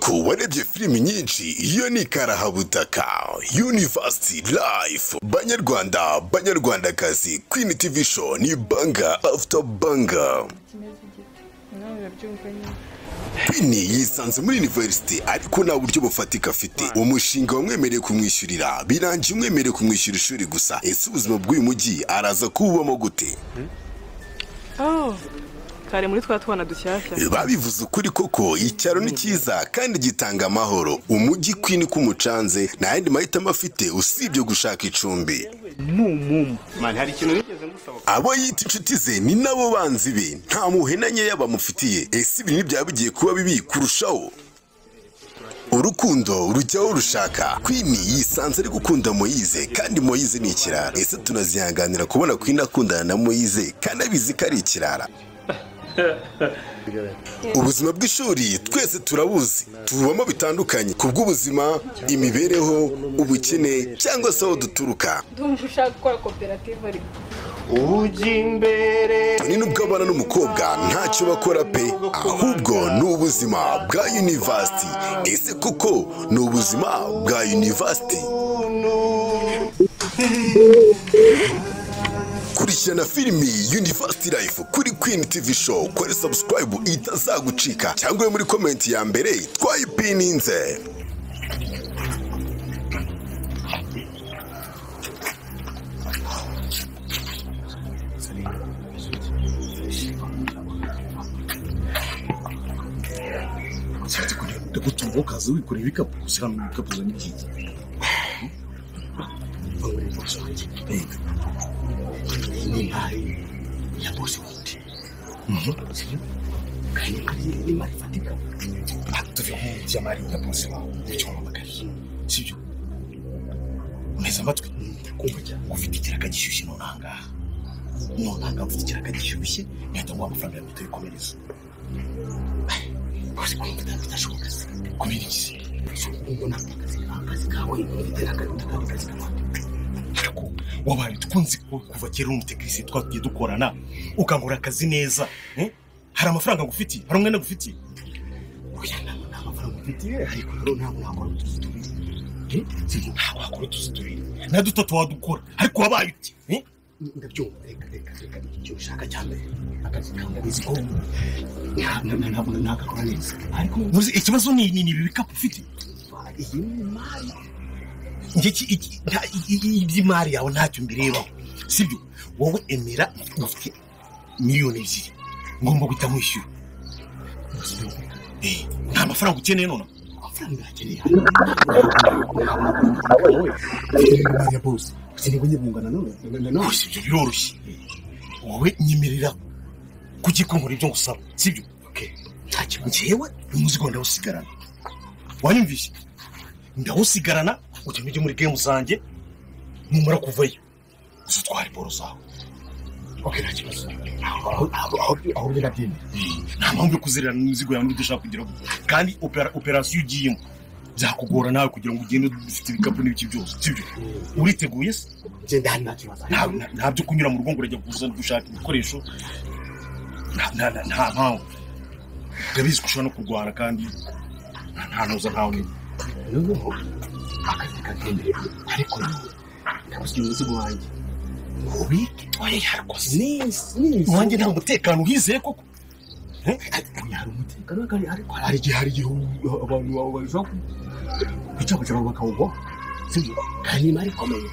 koko warebye filimi nyinshi iyo ni karahabutaka. University Life, banyarwandakazi, Queen TV show ni banga after banga. Queen yisanze muri university ariko nta buryo bufatika afite. Umushinga wamwemereye kumwishyurira birangiye umwemereye kumwishyura ishuri gusa. Ese ubuzima bw'uyu mujyi araza kubamo gute? Kare muri twana dushyashya babivuze ukuri koko icyaro ni cyiza kandi gitanga amahoro. Umujyi Queen kumucanze nta yandi mahitamo afite usibye gushaka icumbi. Man, hari ikintu nigeze ngusaba. Abo yita inshuti ze ni nabo banzi be, nta muhenanye yabamufitiye. Ese ibintu byaba bigiye kuba bibi kurushaho? Urukundo rujyaho rushaka. Queen yisanze ari gukunda Moise kandi Moise ni ikirara. Ese tunazihanganira kubona Queen akundana na Moise kandi abizi ko ari ikirara? Ubuzima bw'ishuri twese turabuzi, tubamo bitandukanye kubw'ubuzima, imibereho, ubukene cyangwa se aho duturuka. Ndumva ushaka gukora koperative ariko Ujimbere ni nubwo abana n'umukobwa ntacyo bakora pe, ahubwo ni ubuzima bwa university. Ese koko ni ubuzima bwa university? Kurikirana filimi University Life kuri Queen TV show, kore subscribe itazagucika cyangwa muri comment ya mbere twayipininze. Sati kuri gutunga kazi wikora ibikapu ushyira mu bikapu za niki. Bangure boss wanjye. Ni hari ya boss wanjye. Kandi ni marifatika. Atuve jamari ya boss wanjye. Cyoma magari. Sibyo. Meza matwi. Kumva cyane ufite ikiraka gishyushye nonanga. Nonanga ufite ikiraka gishyushye ndatanga amafaranga y'amito y'ikomereza. Bose kumva ndashobora kubira iki ubona akazi kawe ndera akazi ariko wabaye tukunze kuva kera umutekinisiye twagiye dukorana ukangura akazi neza hari amafaranga ngufitiye hari umwenda ngufitiye oya nta mafaranga ngufitiye ariko ntabwo nakora tuzitubiri na dutatu wadukora ariko wabaye uti ndabyumva reka icyo ushaka cyane akazi kawe biziko ntabwo nakakora neza ariko ikibazo ni ibikapu ufite iyi mari iby'imari yawe ntacyo mbirebaho sibyo wowe emera ufite miliyoni 2 ngomba guhita mwishyura nta mafaranga ukeneye none amafaranga akeneye ya boss sinigwe nyibungana none sibyo biroroshye wowe nyemerera kugikongora ibyo ngusaba sibyo ntacyo njyewe umuzigo ndawusigarana wanyumvishe ndawusigarana ujye muri game zanjye numara kuvayo uzatwara boro zawe nta kibazo aho birabyemeye nta mpamvu yo kuzererana n'imizigo yawe n'udashaka kugira ngo kandi operasiyo ugiyemo byakugora nawe kugira ngo ugende ufite ibikapu n'ibiki byose sibyo uriteguye se genda hano ntabyo kunyura mu rugo ngo urajya kuzana gushaka ibikoresho nta mpamvu ndabizi ko ushobora no kurwara kandi nta ntuza ntawe n'ubu akazi kagendeye ariko ndabuze umuzigo wanjye ubike oya yarakoze neza wanjye nta mutekano uhizeye koko hari umutekano kandi ariko hari igihe abantu baba bashaka kwicara bakawugwa sibyo kandi imari ikomeye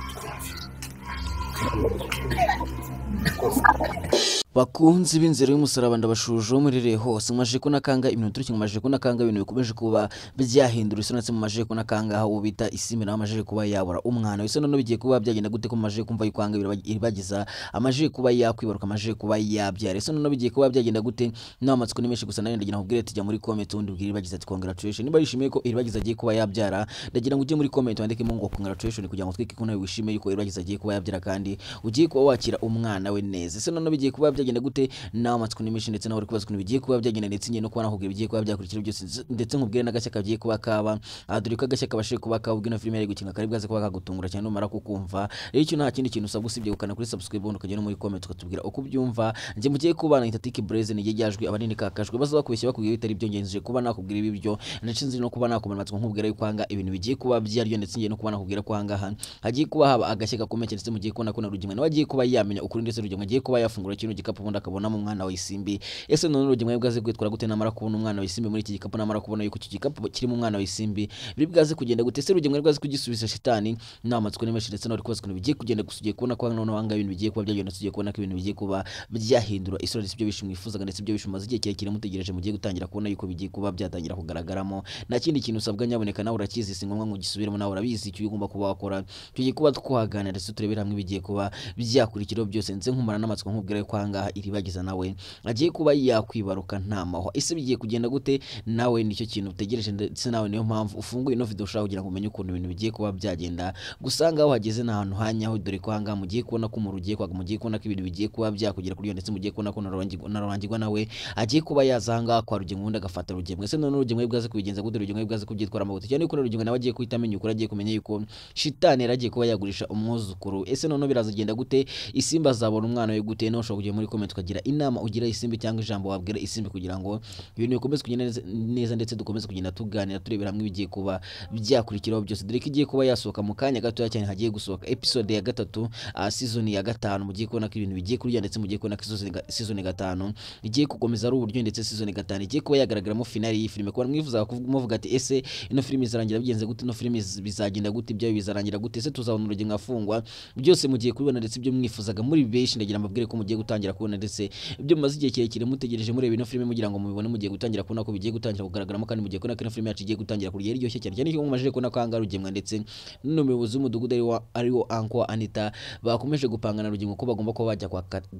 bakunzi b'inzira y'umusaraba ndabashuje muri hose maje ko nakanga ibintu turi maje ko nakanga ibintu bikomeje kuba byahindura isonatse mu maje ko nakanga aho ubita isimira amaje kuba yabura umwana wese none bigiye kuba byagenda gute ko maje kumva yukwanga iribagiza amaje kuba yakwibaruka amaje kuba yabyara ese none bigiye kuba byagenda gute n'amatsiko nimeshe gusa nari ndagira nkubwire tujya muri comment undi ubwira iribagiza ati congratulations niba yishimiye ko iribagiza agiye kuba yabyara ndagira ngo ujye muri comment wandikemo ngo congratulations kugira ngo twike ko nawe wishimiye yuko iribagiza agiye kuba yabyara kandi ugiye kuba wakira umwana we neza ese none bigiye kuba byagenda gute nawe amatsiko n'imishin ndetse nawe uri kubaza ukuntu bigiye kuba byagenda ndetse ngiye no kuba nakubwira bigiye kuba byakurikira byose ndetse nkubwire n'agashya kagiye kuba kaba dore ko agashya kabashije kuba kabwe na filime yari gukinga kari bwaze kuba kagutungura cyane numara kukumva rero icyo nta kindi kintu usabwa usibye gukana kuri subscribe ubundi ukajya no muri comment ukatubwira uko byumva njye mugiye kubana Itatiki Blaze nige ryajwe abanini kakajwe baza bakubeshya bakubwira bitari byo ngenje kuba nakubwira ibi byo ndetse nzi no kuba nakomana amatsiko nkubwira yuko hanga ibintu bigiye kuba byaryo ndetse ngiye no kuba nakubwira ko hanga hagiye kuba haba agashya gakomeye ndetse mugiye kubona ko na Rugimwa nawe agiye kuba yamenya ukuri ndetse Rugimwa agiye kuba yafungura kino gikapu ubundi akabona mu mwana wa Isimbi ese none Rugimwa bwaze kwitwara gute namara kubona umwana wa Isimbi muri iki gikapu namara kubona yuko iki gikapu kiri mu mwana wa Isimbi biri bwaze kugenda gute ese Rugimwa bwaze kugisubiza shitani n'amatsiko n'imashini ndetse no kubaza ukuntu bigiye kugenda gusugiye kubona ko none hanga ibintu bigiye kuba byagenda tugiye kubona ko ibintu bigiye kuba byahindura isura ndetse ibyo bishimwifuzaga ndetse ibyo bishimaze igihe kirekire mutegereje mugiye gutangira kubona yuko bigiye kuba byatangira kugaragaramo nta kindi kintu usabwa nyaboneka nawe urakizi si ngombwa ngo gisubiremo nawe urabizi icyo ugomba kuba wakora tugiye kuba twaganira ndetse turebera hamwe bigiye kuba byakurikiraho byose ndetse nkumara n'amatsiko nkubwira yuko hanga iribagiza nawe agiye kuba yakwibaruka nta mahwa ese bigiye kugenda gute nawe nicyo kintu utegereje ndetse nawe niyo mpamvu ufunguye ino video ushaka kugira ngo umenye ukuntu ibintu bigiye kuba byagenda gusanga aho hageze n'ahantu hanyaho dore ko hanga mugiye kubona ko umuntu ugiye kwaga mugiye kubona ko ibintu bigiye kuba byakugera kuri yo ndetse mugiye kubona ko narangirwa nawe agiye kuba yazanga kwa Rugimwa ubundi agafata Rugimwa ese none Rugimwa bwaze kubigenza gute Rugimwa bwaze kubyitwara amabuto cyane ko Rugimwa nawe agiye kuhita amenya ukuri agiye kumenya yuko shitani yaragiye kuba yagurisha umwuzukuru ese none birazagenda gute Isimba azabona umwana we gute no ushobora kujya muri comment ukagira inama ugira Isimbi cyangwa ijambo wabwira Isimbi kugira ngo ibintu bikomeze kugenda neza ndetse dukomeze kugenda tuganira turebera hamwe bigiye kuba byakurikiraho byose dore ko igiye kuba yasohoka mu kanya gato cyane hagiye gusohoka episode ya 3 season ya 5 mugiye kubona ko ibintu bigiye kurya ndetse mugiye kubona ko season 5 igiye gukomeza ari uburyo ndetse season 5 igiye kuba yagaragaramo finale iyi filime kuba mwifuza kumuvuga ati ese ino filime izarangira bigenze gute ino filime bizagenda gute ibyo bizarangira gute ese tuzabona Rugimwa afungwa byose mugiye kubibona ndetse ibyo mwifuzaga muri benshi ndagira mbabwire ko mugiye gutangira kubona ndetse ibyo maze igihe kirekire mutegereje mureba ino filime mugira ngo mubibone mugiye gutangira kubona ko bigiye gutangira kugaragaramo kandi mugiye kubona ko ino filime yacu igiye gutangira kuri iryoshye cyane cyane ko mumajije kubona ko hanga Rugimwa ndetse n'umuyobozi w'umudugudu ariwo Uncle Anita bakomeje gupangana Rugimwa ko bagomba kuba bajya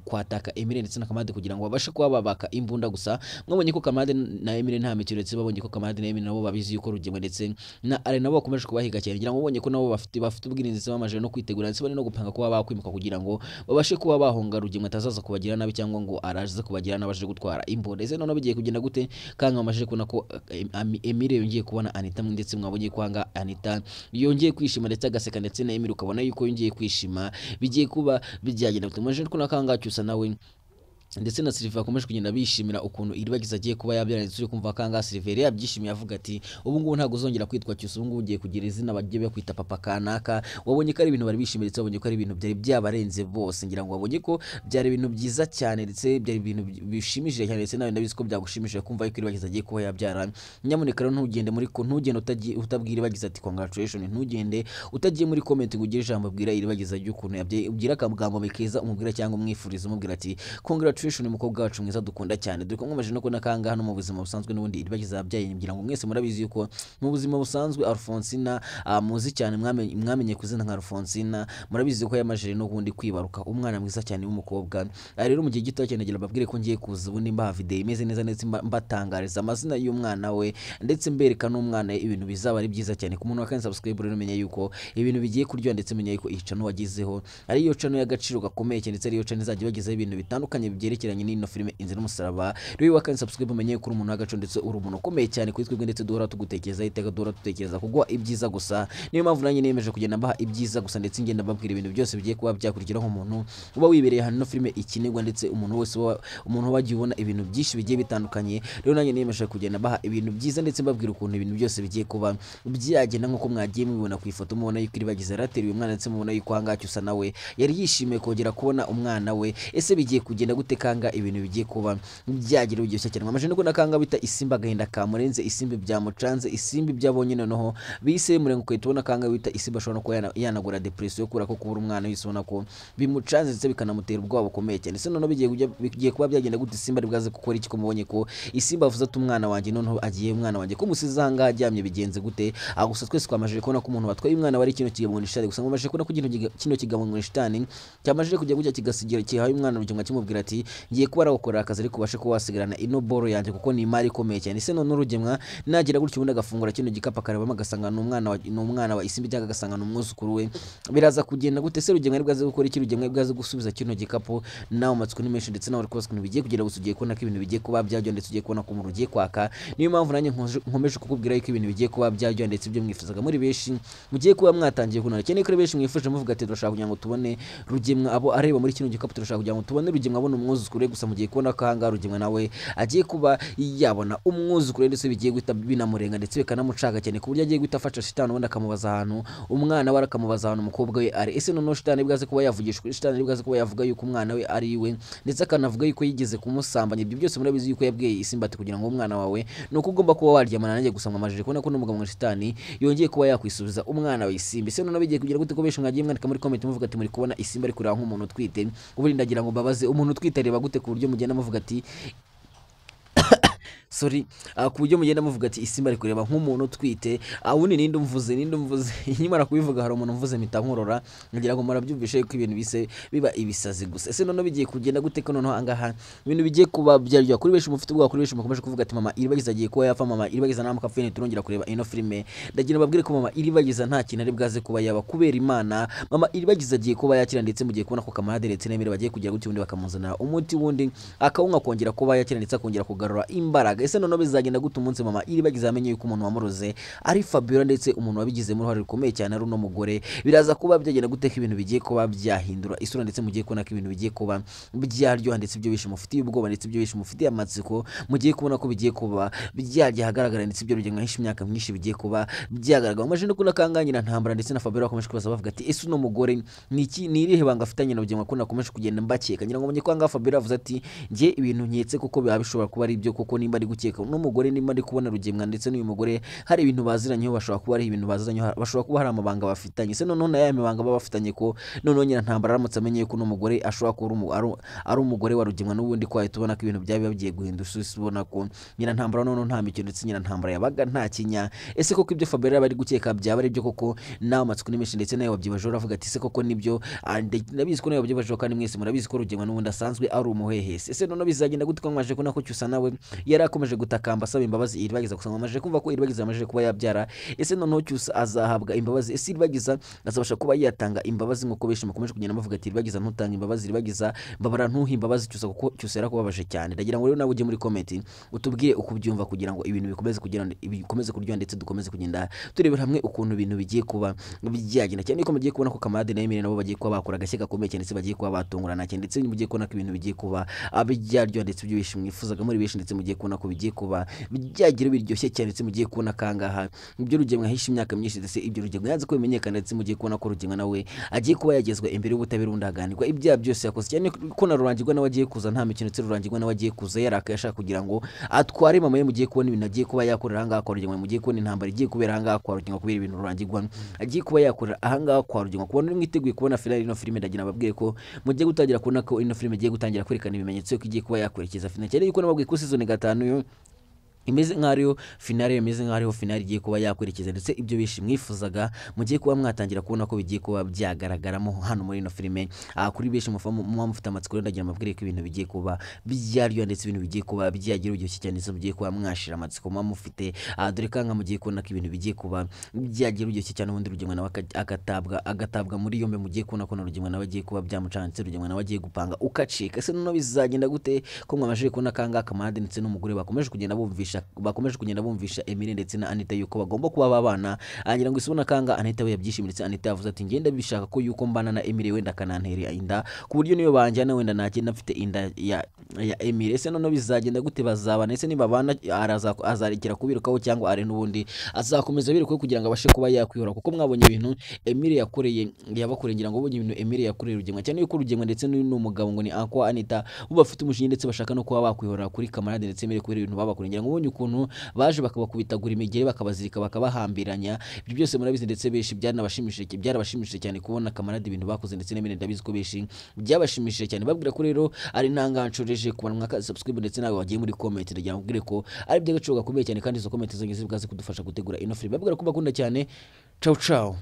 kwataka Emile ndetse na Kamade kugira ngo babashe kuba babaka imbunda gusa mwabonye ko Kamade na Emile nta mikino ndetse babonye ko Kamade na Emile nabo babizi yuko Rugimwa ndetse na Are nabo bakomeje kubahiga cyane ngira ngo mubonye ko nabo bafite ubwirinzi ndetse bamaje no kwitegura ndetse bari no gupanga kuba bakwimuka kugira ngo babashe kuba bahonga Rugimwa atazaza kubagira nabi cyangwa ngo araje kubagira nabaje gutwara imbunda ese none bigiye kugenda gute kanga bamaje kubona ko Emile yongeye kubona Anita ndetse mwabonye ko hanga Anita yongeye kwishima ndetse agaseka ndetse na Emile ukabona yuko yongeye kwishima bigiye kuba byagenda tumaje ko nakanga cyusa nawe ndetse na Silver akomeje kugenda bishimira ukuntu iribagiza agiye kuba yabyaranye turi kumva kanga Silver yabyishimiye avuga ati ubu ngubu ntago uzongera kwitwa Cyusa ubu ngubu ugiye kugira izina bagiye bakwita papa kanaka wabonye ko ari ibintu bari bishimiye ndetse wabonye ko ari ibintu byari byabarenze bose ngira ngo wabonye ko byari ibintu byiza cyane ndetse byari ibintu bishimishije cyane ndetse nawe ndabizi ko byagushimishije kumva yuko iribagiza agiye kuba yabyara nyamuneka rero ntugende muri ntugende utabwira iribagiza ati congratulation ntugende utagiye muri comment ngo ugire ijambo bwira iribagiza ry'ukuntu yabye ubwira akamugambo mekeza umubwira cyangwa umwifuriza umubwira ati congratulation umukobwa wacu mwiza dukunda cyane dore ko nkomeje no kubona kanga hano mu buzima busanzwe n'ubundi iribagiza yabyaye ngira ngo mwese murabizi yuko mu buzima busanzwe Alphonsina muzi cyane mwamenye kuzina nka Alphonsina murabizi ko yamajije no kundi kwibaruka umwana mwiza cyane w'umukobwa rero mu gihe gito cyane ngira babwire ko ngiye kuza ubundi mba video imeze neza ndetse mbatangariza amazina y'umwana we ndetse mbereka n'umwana ibintu bizaba ari byiza cyane ku muntu wa kandi subscribe rero menye yuko ibintu bigiye kuryo ndetse menye yuko icano wagizeho ari yo cano y'agaciro gakomeye cyane ndetse ari yo cano izajya bagizeho ibintu bitandukanye byerekeranye n'ino filime Inzira y'Umusaraba rero wakandi subscribe umenye ko uri umuntu w'agaco ndetse uri umuntu ukomeye cyane kuri twebwe ndetse duhora tugutekereza iteka duhora tutekereza kugwa ibyiza gusa niyo mpamvu nanjye nemeje kugenda mbaha ibyiza gusa ndetse ngenda mbabwira ibintu byose bigiye kuba byakurikira nk'umuntu uba wibereye hano ino filime ikinirwa ndetse umuntu wese umuntu wagiye ubona ibintu byinshi bigiye bitandukanye rero nanjye nemeje kugenda mbaha ibintu byiza ndetse mbabwira ukuntu ibintu byose bigiye kuba byagenda nk'uko mwagiye mubibona ku ifoto mubona yuko iribagiza rateruye umwana ndetse mubona yuko hanga Cyusa nawe yari yishimiye kongera kubona umwana we ese bigiye kugenda gute kanga ibintu bigiye kuba byagira uryoshye cyane mwamaje no kanga bita Isimba gahinda kamurenze Isimbi byamucanze Isimbi byabonye noneho bise murengo kwitubona kanga bita Isimba ashobora no kuba yanagura depression yo kura ko kubura umwana yisubona ko bimucanze ndetse bikanamutera ubwoba bukomeye cyane se noneho bigiye kuba byagenda gute Isimba ribwaze gukora iki ko mubonye ko Isimba avuze ati umwana wanjye noneho agiye umwana wanjye ko musize hanga ajyamye bigenze gute gusa twese twamaje kubona ko umuntu watwaye umwana wari kino kigabo mu shitani gusa mwamaje kubona ko kino kigabo mu shitani cyamaje kujya gujya kigasigira kihaye umwana Rugimwa kimubwira ati ngiye kuba arawukorera akazi ariko ubashe kuba wasigarana ino boro yanjye kuko ni imari ikomeye cyane ese none urugemwa nagira gutyo ubundi agafungura kino gikapu akarebamo agasanga ni umwana wa isimbi cyangwa agasanga ni umwuzukuru we biraza kugenda gute se rugemwa bwaze gukora iki rugemwa bwaze gusubiza kino gikapu nawe matsiko ni menshi ndetse nawe rikoze kuntu bigiye kugira gusa ugiye kubona ko ibintu bigiye kuba byajyo ndetse ugiye kubona ko umuntu ugiye kwaka niyo mpamvu nanjye nkomeje kukubwira yuko ibintu bigiye kuba byajyo ndetse ibyo mwifuzaga muri benshi mugiye kuba mwatangiye kunara cyane ko benshi mwifuje muvuga ati turashaka kugira ngo tubone rugemwa abo areba muri kino gikapu turashaka kugira ngo tubone rugemwa abona umwuzukuru gusa mugiye kubona ko hanga rugemwa nawe agiye kuba yabona umwuzukuru ndetse bigiye guhita binamurenga ndetse bikanamucaga cyane ku buryo agiye guhita afasha shitani ubundi akamubaza ahantu umwana we akamubaza ahantu umukobwa we ari ese none shitani bwaze kuba yavugishwa shitani bwaze kuba yavuga yuko umwana we ari iwe ndetse akanavuga yuko yigeze kumusambanya ibyo byose murabizi yuko yabwiye isimba ati kugira ngo umwana wawe nuko ugomba kuba waryamana nanjye gusa mwamajije kubona ko n'umugabo wa shitani yongeye kuba yakwisubiza umwana wa isimba ese none bigiye kugira gute ko benshi mwagiye mwandika muri comment muvuga ati muri kubona isimba ari kureba nk'umuntu utwite ubundi ndagira ngo babaze umuntu utwite areba gute ku buryo mugenda muvuga ati sorry ku buryo mugenda muvuga ati isimba ari kureba nk'umuntu utwite ubundi ninde umvuze nyimara kubivuga hari umuntu umvuze mpita nkorora ngira ngo murabyumvishe yuko ibintu bise biba ibisazi gusa ese none bigiye kugenda gute ko noneho angaha ibintu bigiye kuba byaryo kuri benshi mufite ubwa kuri benshi mukomeje kuvuga ati mama iribagiza agiye kuba yapfa mama iribagiza nta mukafeni turongera kureba ino filime ndagira babwire ko mama iribagiza nta kintu ari bwaze kuba yaba kubera imana mama iribagiza agiye kuba yakira ndetse mugiye kubona ko kamarade ndetse n'emere bagiye kugira gutyo ubundi bakamuzanira umuti wundi akawunga kongera kuba yakira ndetse akongera kugarura imbaraga ese none bizagenda gute umunsi mama iribagiza amenye yuko umuntu wamuroze ari Fabiola ndetse umuntu wabigizemo uruhare rukomeye cyane ari uno mugore biraza kuba byagenda gute ko ibintu bigiye kuba byahindura isura ndetse mugiye kubona ko ibintu bigiye kuba byaryoha ndetse ibyo bishi mufitiye ubwoba ndetse ibyo bishi mufitiye amatsiko mugiye kubona ko bigiye kuba byajya hagaragara ndetse ibyo rugenga hisha imyaka myinshi bigiye kuba byagaragara maje no kunakanganyira ntambara ndetse na Fabiola akomeje kubaza bavuga ati ese uno mugore niki irihe banga afitanye na rugenga ko nakomeje kugenda mbakeka ngira ngo menye kwanga Fabiola avuze ati ngiye ibintu nketse kuko biba bishobora kuba ari ibyo kuko nimba ari gukeka n'umugore nimba ari kubona rugemwa ndetse n'uyu mugore hari ibintu baziranyeho bashobora kuba ari ibintu baziranyeho bashobora kuba hari amabanga bafitanye se none na ya mibanga baba bafitanye ko none nyina ntambara aramutse amenye ko n'umugore ashobora kuba ari umugore wa rugemwa n'ubundi kwaye tubona ko ibintu byaba bigiye guhindura ubona ko nyina ntambara none nta mikino ndetse nyina ntambara yabaga nta kinya ese koko ibyo Fabiola bari gukeka byaba ari byo koko nawe matsiko n'imishin ndetse nayo wabyibaje uravuga ati se koko nibyo ndabizi ko nayo wabyibaje kandi mwese murabizi ko rugemwa n'ubundi asanzwe ari umuhehese ese none bizagenda gute ko mwaje kuna ko cyusa nawe yarakomeje gutakamba asaba imbabazi iribagiza gusa mamaje kumva ko iribagiza amaje kuba yabyara ese noneho cyusa azahabwa imbabazi ese iribagiza azabasha kuba yatanga imbabazi nkuko benshi mukomeje kugenda bavuga ati iribagiza ntutanga imbabazi iribagiza mbabara ntuha imbabazi cyusa kuko cyusa yarakubabaje cyane ndagira ngo rero nawe ujye muri comment utubwire uko byumva kugira ngo ibintu bikomeze kuryoha ndetse dukomeze kugenda turebera hamwe ukuntu ibintu bigiye kuba byagenda cyane ko mugiye kubona ko Kamarade na Emile nabo bagiye kuba bakora agashye gakomeye cyane ndetse bagiye kuba batungurana cyane ndetse mugiye kubona ko ibintu bigiye kuba byaryoha ndetse ibyo bishimwifuzaga muri benshi ndetse mugiye kubona ko bigiye kuba byagira biryoshye cyane ndetse mugiye kubona kangaha ibyo rugemwa hisha imyaka myinshi ndetse ibyo rugemwa yanze ko bimenyekana ndetse mugiye kubona ko rugemwa nawe agiye kuba yagezwa imbere y'ubutabera undaganirwa ibyaha byose yakoze cyane ko na Rurangirwa nawe agiye kuza nta mikino ndetse Rurangirwa nawe agiye kuza yarakayashaka kugira ngo atware mama ye mugiye kubona ibintu agiye kuba yakorera ahangaha kwa rugemwa mugiye kubona intambara igiye kubera ahangaha kwa rugemwa kubera ibintu Rurangirwa agiye kuba yakorera ahangaha kwa rugemwa kubona mwiteguye kubona finale ino filime ndagira ababwiye ko mugiye gutangira kubona ko ino filime igiye gutangira kwerekana ibimenyetso ko igiye kuba yakwerekeza finale cyane yuko nababwiye ko season 5 imeze nk'ariyo finale imeze nk'ariyo finale igiye kuba yakwerekeza ndetse ibyo bishi mwifuzaga mugiye kuba mwatangira kubona ko bigiye kuba byagaragaramo hano muri ino filime kuri bishi mufite amatsiko ndagira amabwire ko ibintu bigiye kuba byaryo ndetse ibintu bigiye kuba byagira uryoshye cyane ndetse mugiye kuba mwashira amatsiko mufite dore kanga mugiye kubona ko ibintu bigiye kuba byagira uryoshye cyane ubundi rugemwa nawe agatabwa muri yombe mugiye kubona ko rugemwa nawe agiye kuba byamucanze rugemwa nawe agiye gupanga ukacika ese none bizagenda gute ko mwamashije kubona kanga Kamarade ndetse n'umugore bakomeje kugenda bumvisha Emile ndetse na Anita yuko bagomba kuba babana angira ngo isubona kanga Anita we yabyishimiye ndetse Anita yavuze ati ngenda bishaka ko yuko mbana na Emile wenda kanantera inda ku buryo niyo banjyana wenda nakenda mfite inda ya Emile ese none bizagenda gute bazabana ese nibabana azarekera kubirukaho cyangwa are n'ubundi azakomeza birukaho kugira ngo abashe kuba yakwihora kuko mwabonye ibintu Emile yabakoreye ngira ngo ubonye ibintu Emile yakoreye rugemwa cyane yuko rugemwa ndetse n'umugabo ngo ni Uncle Anita bo bafite umushinga ndetse bashaka no kuba bakwihora kuri Kamarade ndetse Emile kubera ibintu babakoreye ngira ngo ukuntu baje bakabakubitagura imigere bakabazirika bakabahambiranya ibyo byose murabizi ndetse beshi byarabashimishije cyane kubona Kamarade ibintu bakoze ndetse n'emene ndabizi ko beshi byabashimishije cyane babwira ko rero ari ntangancoreje kubana mwaka subscribe ndetse nawe wagiye muri comment ndagira mbwire ko ari by'agaciro gakomeye cyane kandi izo comment zongize bwaze kudufasha gutegura ino film babwira ko bakunda cyane ciao ciao